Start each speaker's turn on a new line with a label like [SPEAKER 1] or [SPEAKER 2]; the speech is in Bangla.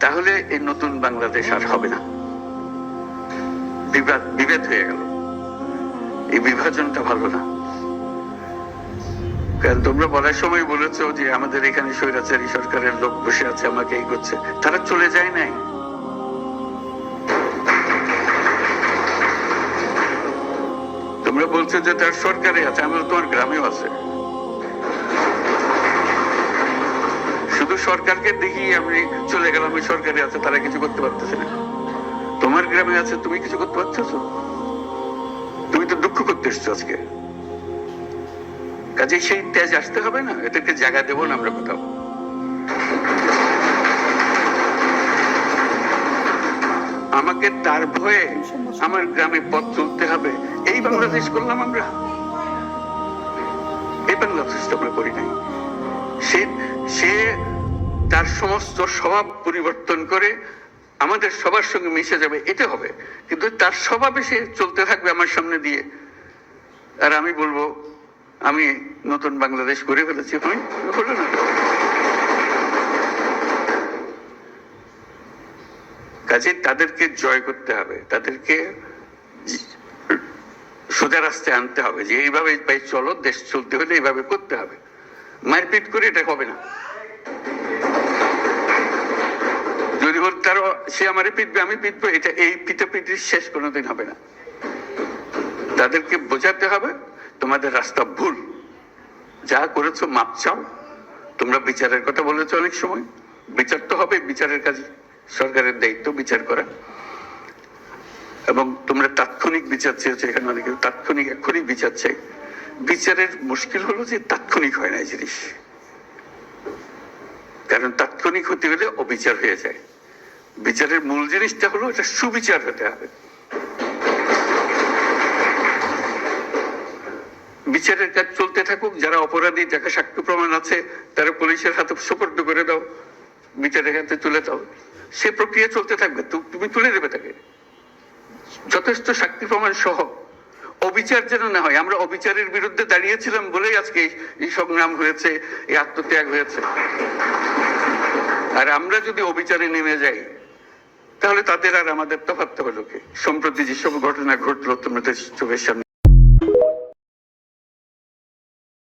[SPEAKER 1] তাহলে এই নতুন বাংলাদেশ আর হবে না। বিভেদ হয়ে গেল। এই বিভাজনটা ভালো না। কারণ তোমরা বলার সময় বলেছো যে আমাদের এখানে স্বৈরাচারী সরকারের লোক বসে আছে, আমাকে এই করছে। তারা চলে যায় নাই। তোমরা বলছো যে তার সরকারে আছে, আমরা তোমার গ্রামেও আছে। শুধু সরকারকে দেখি আমি চলে গেলাম, ওই সরকারে আছে, তারা কিছু করতে পারতেছে না। তোমার গ্রামে আছে, তুমি কিছু করতে পারতেছো? তুমি তো দুঃখ করতে এসছো আজকে। কাজে সেই তেজ আসতে হবে না, এদেরকে জায়গা দেবো না আমরা কোথাও। আমাকে তার ভয়ে আমার গ্রামে পথ চলতে হবে, এই বাংলাদেশ করলাম আমরা। এই বাংলাদেশ তো আমরা করি নাই। সে তার সমস্ত স্বভাব পরিবর্তন করে আমাদের সবার সঙ্গে মিশে যাবে, এটা হবে। কিন্তু তার স্বভাবে সে চলতে থাকবে আমার সামনে দিয়ে, আর আমি বলবো আমি নতুন বাংলাদেশ করে ফেলেছি। হলো না। কাজে তাদেরকে জয় করতে হবে, তাদেরকে সোজা রাস্তায় আনতে হবে, যে এইভাবে চলো, দেশ চলতে হলে এইভাবে করতে হবে। মারপিট করে এটা হবে না। যদি বল তার সে আমারে পিটবে, আমি পিটবো, এটা এই পিটাপিটির শেষ কোনোদিন হবে না। তাদেরকে বোঝাতে হবে তোমাদের রাস্তা ভুল, যা করেছো মাপ চাও। তোমরা বিচারের কথা বলেছো অনেক সময়, বিচার তো হবে, বিচারের কাজ সরকারের দায়িত্ব বিচার করা। এবং তোমরা তাৎক্ষণিক বিচার চেয়েছো, এখানে অনেকে তাৎক্ষণিক এক্ষুনি বিচার চাই। বিচারের মুশকিল হলো যে তাৎক্ষণিক হয় না এই জিনিস, কারণ তাৎক্ষণিক হতে হলে অবিচার হয়ে যায়। বিচারের মূল জিনিসটা হলো এটা সুবিচার হতে হবে। বিচারের কাজ চলতে থাকুক, যারা অপরাধী, যাকে সাক্ষ্য প্রমাণ আছে, তারা পুলিশের হাতে সুপর্দ করে দাও, বিচারের হাতে তুলে দাও, সে প্রক্রিয়া চলতে থাকবে। তুমি তুলে দেবে তাকে যথেষ্ট সাক্ষী প্রমাণ সহ। অবিচার যেন না হয়। আমরা অবিচারের বিরুদ্ধে দাঁড়িয়েছিলাম বলেই আজকে এই সংগ্রাম হয়েছে, এই আত্মত্যাগ হয়েছে। আর আমরা যদি অবিচারে নেমে যাই, তাহলে তাদের আর আমাদের তফাৎ হলো কি? সম্প্রতি যেসব ঘটনা ঘটলো তোমরা চোখের সামনে